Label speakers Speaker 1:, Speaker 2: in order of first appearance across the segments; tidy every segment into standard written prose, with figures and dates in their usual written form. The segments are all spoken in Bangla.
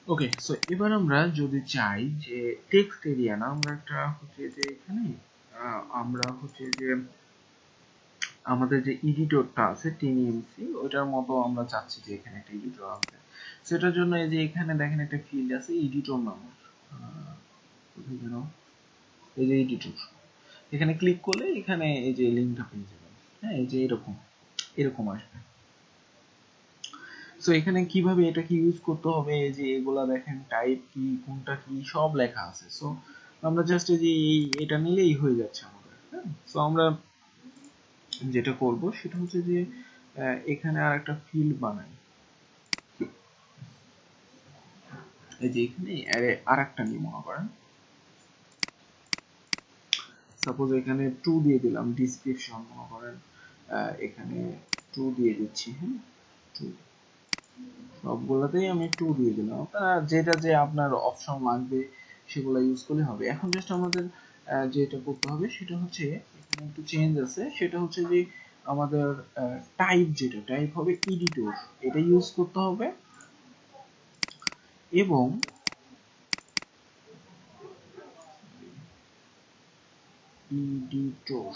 Speaker 1: ওকে, সো এবার আমরা যদি চাই যে টেক্সট এরিয়া না, আমরা একটা হচ্ছে যে এখানে আমরা হচ্ছে যে আমাদের যে এডিটরটা আছে টিএমসি ওটার মতো আমরা চাচ্ছি যে এখানে একটা এডিটর আছে। সেটার জন্য এই যে এখানে দেখেন একটা ফিল্ড আছে এডিটর নামের, কোথায় যেন, এই যে এডিটর, এখানে ক্লিক করলে এখানে এই যে লিঙ্কটা পেয়ে যাবেন। হ্যাঁ, এই যে এরকম এরকম আসবে। সো এখানে কিভাবে এটাকে ইউজ করতে হবে, এই যে এগুলা দেখেন টাইপ কি, কোনটা কি, সব লেখা আছে। সো আমরা জাস্ট এই যে এটা নিলেই হয়ে যাচ্ছে আমাদের। হ্যাঁ, সো আমরা যেটা করব সেটা হচ্ছে যে এখানে আর একটা ফিল্ড বানাই। এই যে এখানে আর একটা নিয়ে মনে করেন, সাপোজ এখানে 2 দিয়ে দিলাম, ডিসক্রিপশন মনে করেন এখানে 2 দিয়ে দিচ্ছি। হ্যাঁ, 2, সবগুলোতেই আমি 2 দিয়ে দিলাম। যেটা যে আপনার অপশন লাগবে সেগুলো ইউজ করলে হবে। এখন জাস্ট আমাদের যেটা করতে হবে সেটা হচ্ছে এখানে একটু চেঞ্জ আছে, সেটা হচ্ছে যে আমাদের টাইপ, যেটা টাইপ হবে এডিটর, এটা ইউজ করতে হবে। এবং এডিটর,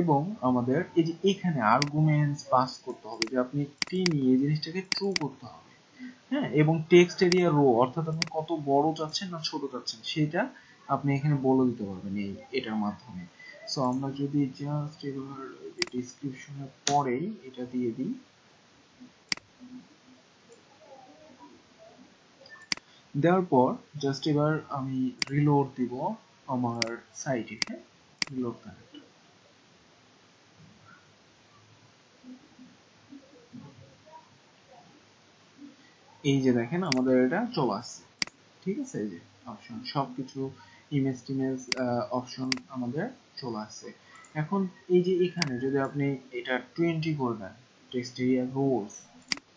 Speaker 1: এবং আমাদের এই যে এখানে আর্গুমেন্টস পাস করতে হবে যে আপনি নিয়ে এই জিনিসটাকে ট্রু করতে হবে। হ্যাঁ, এবং টেক্সট এরিয়া রো, অর্থাৎ আপনি কত বড় চাচ্ছেন না ছোট চাচ্ছেন সেটা আপনি এখানে বলে দিতে পারবেন এটার মাধ্যমে। সো আমরা যদি জাস্ট এবার ডিসক্রিপশনের পরেই এটা দিয়ে দিই, দেওয়ার পর জাস্ট এবার আমি রিলোড দিব আমার সাইটে। হ্যাঁ, রিলোড কানেক্ট, এই যে দেখেন আমাদের এটা চলে আসছে। ঠিক আছে, এই যে অপশন সবকিছু, ইমেজ টিমেজ অপশন আমাদের চলে আসছে। এখন এই যে এখানে যদি আপনি এটা 20 করে দেন টেক্সট এরিয়া রোলস,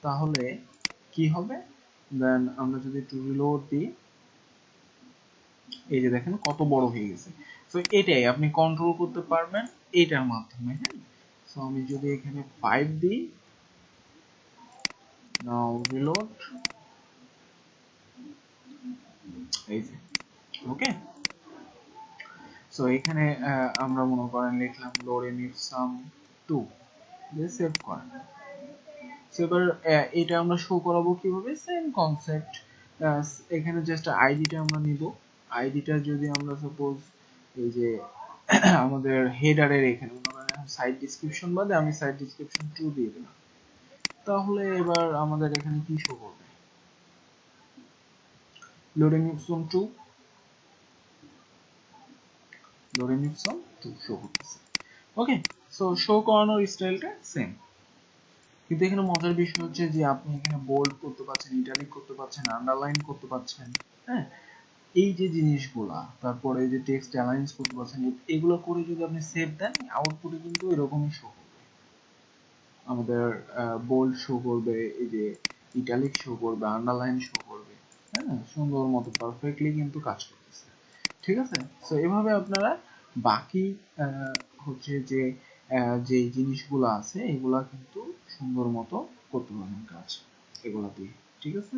Speaker 1: তাহলে কি হবে, দেন আমরা যদি একটু রিলোড দিই, এই যে দেখেন কত বড় হয়ে গেছে। তো এটাই আপনি কন্ট্রোল করতে পারবেন এটার মাধ্যমে। হ্যাঁ, সো আমি যদি এখানে 5 দিই, নাও রিলোড, এই যে ওকে। সো এখানে আমরা মনে করেন লিখলাম লোরেমির সাম 2 দিয়ে সেভ করেন। সো এবার এটা আমরা শো করাবো কিভাবে, সেম কনসেপ্ট। এখানে জাস্ট আইডিটা আমরা নিব। আইডিটা যদি আমরা সাপোজ এই যে আমাদের হেডারের এখানে মনে করেন সাইট ডিসক্রিপশন বাদে আমি সাইট ডিসক্রিপশন 2 দিয়ে দিলাম, তাহলে এবার আমাদের এখানে কি শো করবে, লোরেম ইপসন 2, লোরেম ইপসন 2 শো করতেছে। ওকে, সো শো করানোর স্টাইলটা সেম, কিন্তু এখানে মজার বিষয় হচ্ছে যে আপনি এখানে বোল্ড করতে পারছেন, ইটালিক করতে পারছেন, আন্ডারলাইন করতে পারছেন। হ্যাঁ, এই যে জিনিসগুলা, তারপরে এই যে টেক্সট অ্যালাইন্স করতে পারছেন, এগুলো করে যদি আপনি সেভ দেন, আউটপুটে কিন্তু এরকমই শো করবে। আমাদের বোল্ড শো করবে, এই যে ইটালিক শো করবে, আন্ডারলাইন শো করবে। হ্যাঁ, সুন্দর মতো পারফেক্টলি কিন্তু কাজ করতেছে। ঠিক আছে, সো এভাবে আপনারা বাকি হচ্ছে যে যে জিনিসগুলো আছে এগুলা কিন্তু সুন্দর মতো করতে পারবেন কাজ এগুলা দিয়ে। ঠিক আছে।